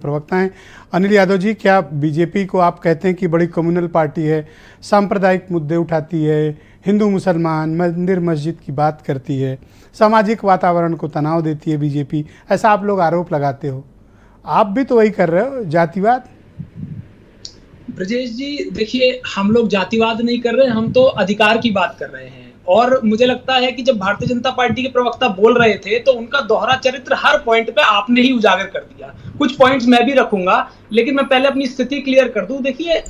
प्रवक्ता हैं अनिल यादव जी, क्या बीजेपी को आप कहते हैं कि बड़ी कम्युनल पार्टी है, सांप्रदायिक मुद्दे उठाती है, हिंदू मुसलमान मंदिर मस्जिद की बात करती है, सामाजिक वातावरण को तनाव देती है बीजेपी, ऐसा आप लोग आरोप लगाते हो। आप भी तो वही कर रहे हो, जातिवाद। ब्रजेश जी देखिए, हम लोग जातिवाद नहीं कर रहे, हम तो अधिकार की बात कर रहे हैं। और मुझे लगता है कि जब भारतीय जनता पार्टी के प्रवक्ता बोल रहे थे तो उनका दोहरा चरित्र हर पॉइंट पे आपने ही उजागर कर दिया। कुछ पॉइंट्स मैं भी रखूंगा, लेकिन मैं पहले अपनी स्थिति क्लियर कर दूं। देखिए,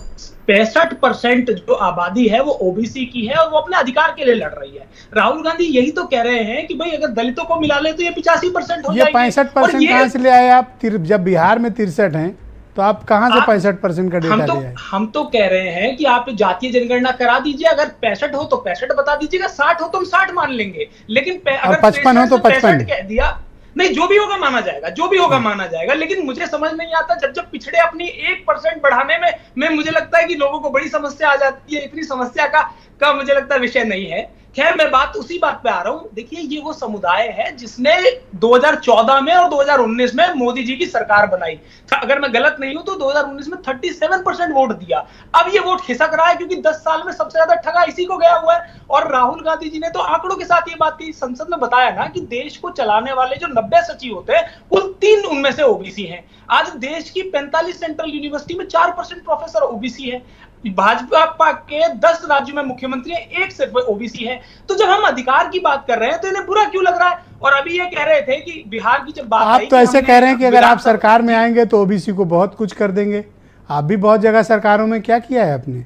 65% जो आबादी है वो ओबीसी की है और वो अपने अधिकार के लिए लड़ रही है। राहुल गांधी यही तो कह रहे हैं कि भाई अगर दलितों को मिला ले तो ये 85% हो जाएगी। 65% कहां से ले आए आप? जब बिहार में 63 हैं तो आप कहां से 65% का डेटा ले आए? हम तो कह रहे हैं कि आप जातीय जनगणना करा दीजिए। अगर 65 हो तो 65 बता दीजिएगा, 60 हो तो हम 60 मान लेंगे। लेकिन अगर 55 हो तो 55 कह दिया, नहीं, जो भी होगा माना जाएगा, जो भी होगा माना जाएगा। लेकिन मुझे समझ नहीं आता, जब पिछड़े अपनी 1% बढ़ाने में मुझे लगता है कि लोगों को बड़ी समस्या आ जाती है। इतनी समस्या का मुझे लगता है विषय नहीं है। खैर, मैं उसी बात पे आ रहा हूं। देखिए, ये वो समुदाय है जिसने 2014 में और 2019 में मोदी जी की सरकार बनाई। अगर मैं गलत नहीं हूं तो 2019 में 37% वोट दिया। अब ये वोट खिसक रहा है क्योंकि 10 साल में सबसे ज्यादा ठगा इसी को गया हुआ है। और राहुल गांधी जी ने तो आंकड़ों के साथ ये बात कही, संसद में बताया ना कि देश को चलाने वाले जो 90 सचिव होते हैं कुल 3 उनमें से ओबीसी हैं। आज देश की 45 सेंट्रल यूनिवर्सिटी में 4% प्रोफेसर ओबीसी है। भाजपा के 10 राज्यों में मुख्यमंत्री है, 1 सिर्फ ओबीसी है। तो जब हम अधिकार की बात कर रहे हैं तो इन्हें बुरा क्यों लग रहा है? और अभी ये कह रहे थे कि बिहार की जब बात आप तो ऐसे कह रहे हैं कि अगर आप सरकार में आएंगे तो ओबीसी को बहुत कुछ कर देंगे। आप भी बहुत जगह सरकारों में क्या किया है आपने?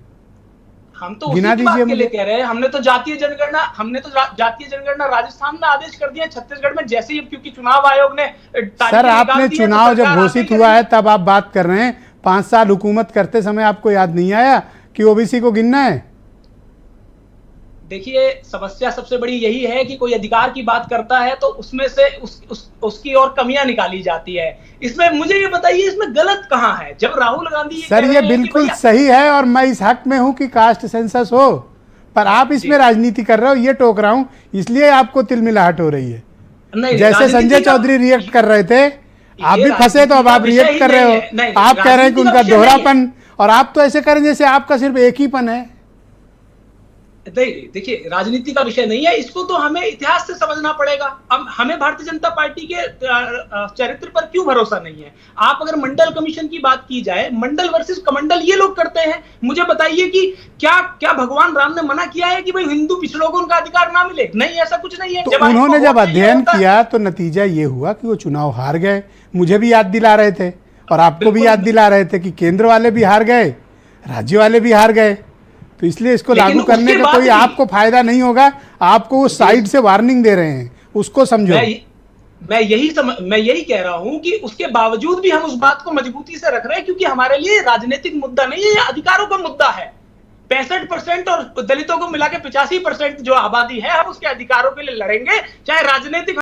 हम तो उसी बात के लिए कह रहे हैं। हमने तो जातीय जनगणना राजस्थान में आदेश कर दिया, छत्तीसगढ़ में जैसे ही, क्योंकि चुनाव आयोग ने सर, आपने चुनाव जब घोषित हुआ है तब आप बात कर रहे हैं। 5 साल हुकूमत करते समय आपको याद नहीं आया कि ओबीसी को गिनना है? देखिए, समस्या सबसे बड़ी यही है कि कोई अधिकार की बात करता है तो उसमें से उसकी और कमियां निकाली जाती है। इसमें मुझे ये बताइए, इसमें गलत कहां है? जब राहुल गांधी सर, ये बिल्कुल सही है और मैं इस हक में हूं कि कास्ट सेंसस हो, पर आप इसमें राजनीति कर रहे हो, ये टोक रहा हूं, इसलिए आपको तिलमिलाहट हो रही है। जैसे संजय चौधरी रिएक्ट कर रहे थे, आप भी फंसे तो अब आप रिएक्ट कर रहे हो। आप कह रहे हैं कि उनका दोहरापन, और आप तो ऐसे करें जैसे आपका सिर्फ एक ही पन है। देखिए, राजनीति का विषय नहीं है, इसको तो हमें इतिहास से समझना पड़ेगा। अब हमें भारतीय जनता पार्टी के चरित्र पर क्यों भरोसा नहीं है? आप अगर मंडल कमीशन की बात की जाए, मंडल वर्सेस कमंडल ये लोग करते हैं। मुझे बताइए कि क्या भगवान राम ने मना किया है कि भाई हिंदू पिछड़ों को उनका अधिकार ना मिले? नहीं, ऐसा कुछ नहीं है। तो उन्होंने जब अध्ययन किया तो नतीजा ये हुआ कि वो चुनाव हार गए। मुझे भी याद दिला रहे थे और आपको भी याद दिला रहे थे कि केंद्र वाले भी हार गए, राज्य वाले भी हार गए। तो इसलिए इसको लागू करने का कोई आपको फायदा नहीं होगा। आपको उस साइड से वार्निंग दे रहे हैं, उसको समझो। मैं यही कह रहा हूं कि उसके बावजूद भी हम उस बात को मजबूती से रख रहे हैं, क्योंकि हमारे लिए राजनीतिक मुद्दा नहीं है, ये अधिकारों का मुद्दा है। 65% और दलितों को मिला के 85% जो आबादी है, हम उसके अधिकारों के लिए लड़ेंगे, चाहे राजनीतिक